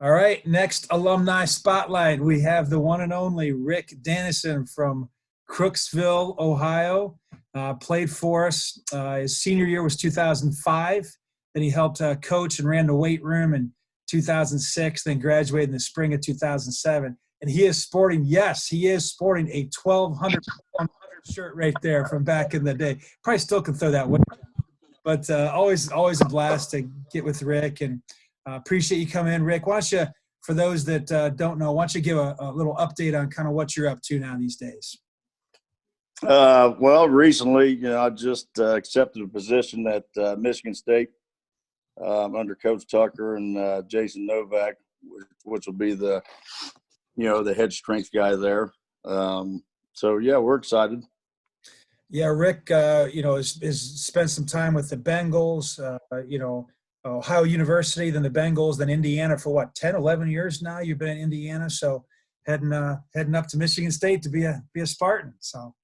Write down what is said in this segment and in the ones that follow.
All right, next alumni spotlight. We have the one and only Rick Danison from Crooksville, Ohio. Played for us. His senior year was 2005. Then he helped coach and ran the weight room in 2006, then graduated in the spring of 2007. And he is sporting, yes, he is sporting a 1,200 shirt right there from back in the day. Probably still can throw that way. But always a blast to get with Rick, and appreciate you coming in, Rick. Why don't you, for those that don't know, why don't you give a little update on kind of what you're up to now these days? Well, recently, I just accepted a position at Michigan State under Coach Tucker and Jason Novak, which will be the head strength guy there. So yeah, we're excited. Yeah, Rick, has spent some time with the Bengals, Ohio University, then the Bengals, then Indiana for what, 10, 11 years now you've been in Indiana. So heading up to Michigan State to be a Spartan. So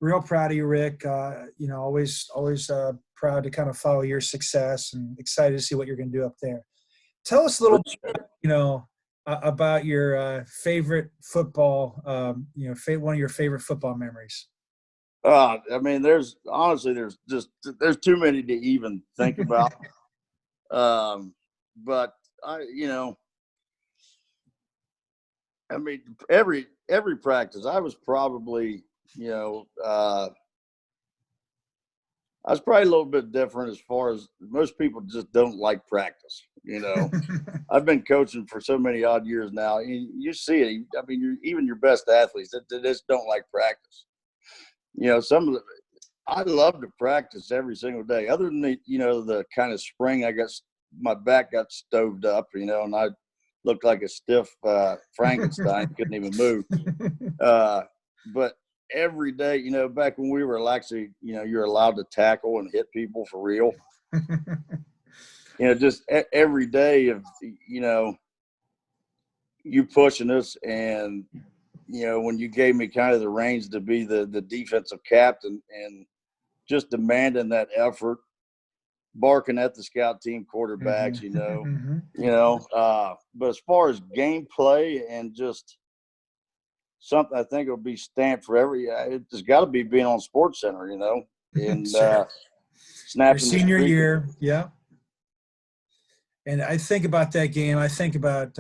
real proud of you, Rick. Always proud to kind of follow your success and excited to see what you're going to do up there. Tell us a little bit, about your favorite football, one of your favorite football memories. There's too many to even think about. But every practice, I was probably, I was probably a little bit different as far as most people just don't like practice. I've been coaching for so many odd years now. You see it. Even your best athletes, they just don't like practice. I love to practice every single day. Other than the kind of spring, my back got stoved up, and I looked like a stiff Frankenstein, couldn't even move. But every day, back when we were actually, you're allowed to tackle and hit people for real. Just every day of, you pushing us, and when you gave me kind of the reins to be the defensive captain and just demanding that effort, barking at the scout team quarterbacks, but as far as gameplay and just something I think will be stamped forever, it's got to be being on Sports Center, and sure. Snapping your senior year. Yeah. And I think about that game. I think about,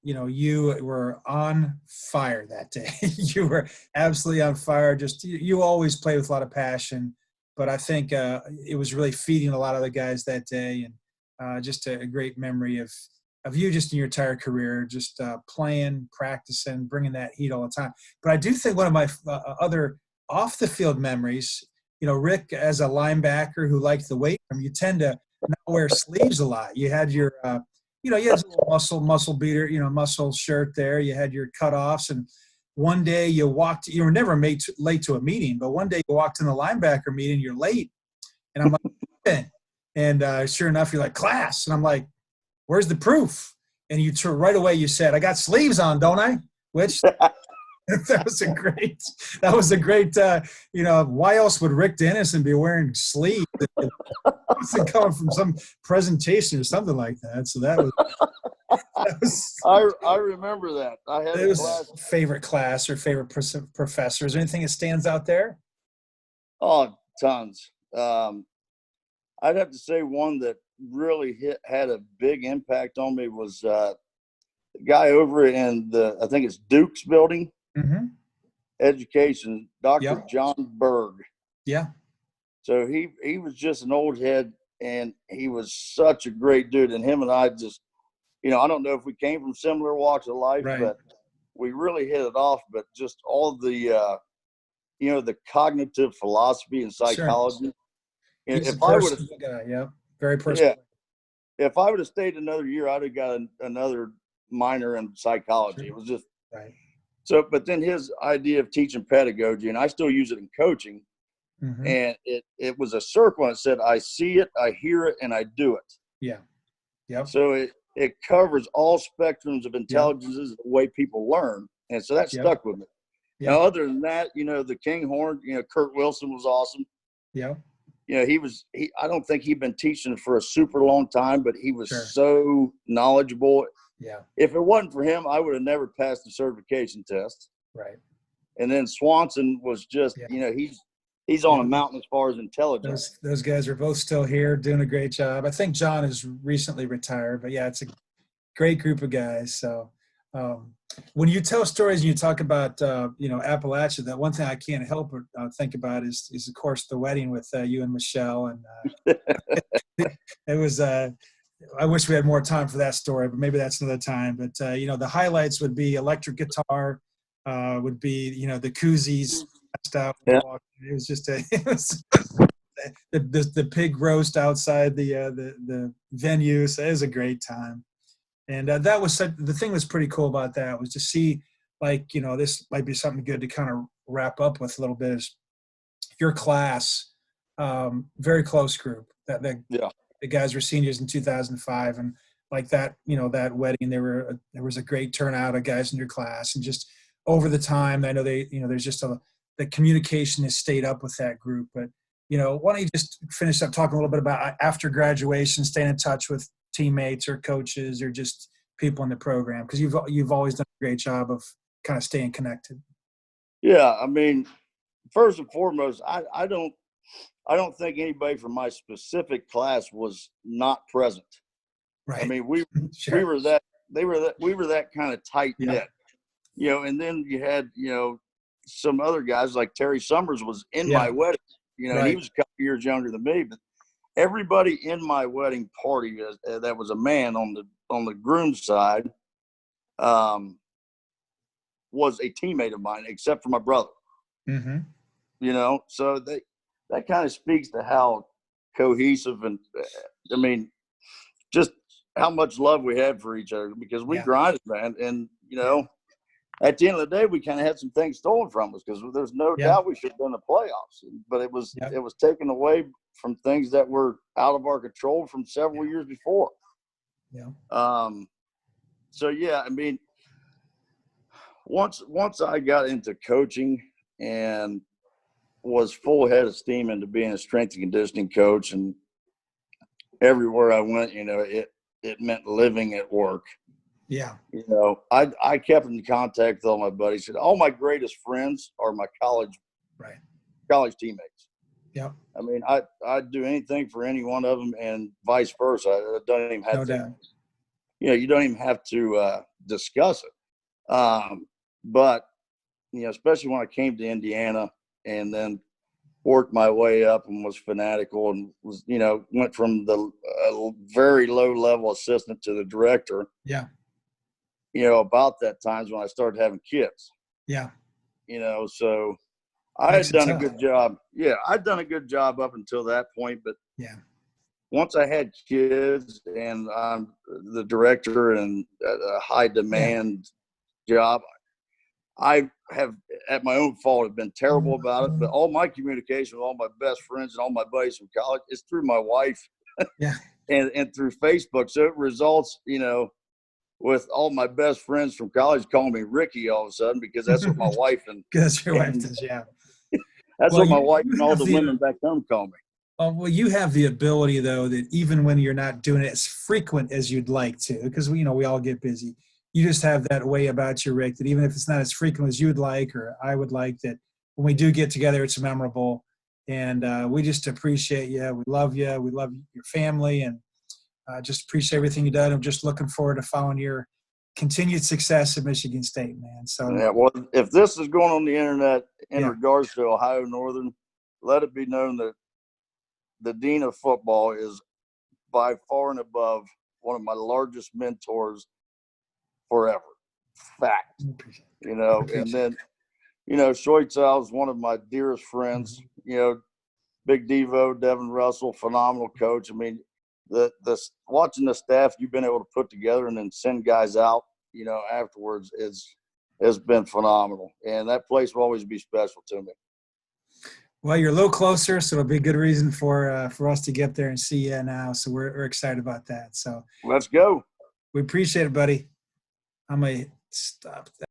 you were on fire that day. You were absolutely on fire. Just you always play with a lot of passion, but I think it was really feeding a lot of the guys that day, and just a great memory of you just in your entire career, just playing, practicing, bringing that heat all the time. But I do think one of my other off the field memories, Rick, as a linebacker who liked the weight room, you tend to not wear sleeves a lot. You had your, you had a little muscle beater, muscle shirt there. You had your cutoffs, and one day you were never late to a meeting, but one day you walked in the linebacker meeting, you're late, and I'm like, and sure enough, you're like, class, and I'm like, where's the proof? And right away you said, I got sleeves on, don't I? Which that was a great, why else would Rick Danison be wearing sleeves? It wasn't coming from some presentation or something like that. So that was I remember that. I had it was favorite class or favorite professor. Is there anything that stands out there? Oh, tons. I'd have to say one that really had a big impact on me was the guy over in I think it's Duke's building. Mm-hmm. Education, Dr. John Berg. Yeah. So he was just an old head, and he was such a great dude. And him and I just, I don't know if we came from similar walks of life, right, but we really hit it off. But just all the, the cognitive philosophy and psychology. Sure. He's a personal guy, yeah, very personal. Yeah. If I would have stayed another year, I'd have got another minor in psychology. Sure. It was just right. So, but then his idea of teaching pedagogy, and I still use it in coaching, mm-hmm. and it was a circle, and it said, I see it, I hear it, and I do it. Yeah. Yep. So it covers all spectrums of intelligences, the way people learn. And so that stuck with me. Yep. Now, other than that, the Kinghorn, Kurt Wilson was awesome. Yeah. I don't think he'd been teaching for a super long time, but he was so knowledgeable Yeah. If it wasn't for him, I would have never passed the certification test. Right. And then Swanson was just, Yeah. He's on a mountain as far as intelligence. Those guys are both still here doing a great job. I think John is recently retired, but yeah, it's a great group of guys. So when you tell stories and you talk about, Appalachia, that one thing I can't help but think about is of course the wedding with you and Michelle. And it was, I wish we had more time for that story, but maybe that's another time. But, the highlights would be electric guitar, would be, the koozies. Out. Yeah. It was just it was the pig roast outside the venue. So it was a great time. And that was the thing that's pretty cool about that was to see, this might be something good to kind of wrap up with a little bit is your class, very close group. The guys were seniors in 2005, and like that, that wedding, there was a great turnout of guys in your class, and just over the time, I know there's just the communication has stayed up with that group. But why don't you just finish up talking a little bit about after graduation, staying in touch with teammates or coaches or just people in the program, because you've always done a great job of kind of staying connected. Yeah, I mean, first and foremost, I don't think anybody from my specific class was not present. Right. I mean, we Sure. were that kind of tight knit. And then you had some other guys like Terry Summers was in my wedding. Right. And he was a couple years younger than me, but everybody in my wedding party that was a man on the groom's side was a teammate of mine, except for my brother. Mm-hmm. So that kind of speaks to how cohesive and just how much love we had for each other, because we grinded, man. And at the end of the day, we kind of had some things stolen from us, because there's no doubt we should have done the playoffs, but it was taken away from things that were out of our control from several years before. So I mean, once I got into coaching and was full head of steam into being a strength and conditioning coach, and everywhere I went, it meant living at work. I kept in contact with all my buddies. All my greatest friends are my college teammates. I mean, I'd do anything for any one of them, and vice versa. I don't even have you don't even have to discuss it. But especially when I came to Indiana and then worked my way up and was fanatical and was, went from the very low level assistant to the director. About that time's when I started having kids. So I had done a good job. I'd done a good job up until that point, but once I had kids and I'm the director and a high demand job, I have, at my own fault, have been terrible about it. But all my communication with all my best friends and all my buddies from college is through my wife and through Facebook. So it results, with all my best friends from college calling me Ricky all of a sudden, because that's what my wife and because your wife does, that's what my wife and all the women back home call me. Well, you have the ability, though, that even when you're not doing it as frequent as you'd like to, because we all get busy, you just have that way about you, Rick, that even if it's not as frequent as you'd like or I would like, that when we do get together, it's memorable. And we just appreciate you. We love you. We love your family, and just appreciate everything you done. I'm just looking forward to following your continued success at Michigan State, man. So well, if this is going on the internet in regards to Ohio Northern, let it be known that the dean of football is by far and above one of my largest mentors forever. Fact. And then, Schoitzau is one of my dearest friends, Big Devo, Devin Russell, phenomenal coach. I mean, the watching the staff you've been able to put together and then send guys out, afterwards has been phenomenal. And that place will always be special to me. Well, you're a little closer, so it'll be a good reason for us to get there and see you now. So we're excited about that. So let's go. We appreciate it, buddy. I'm going to stop that.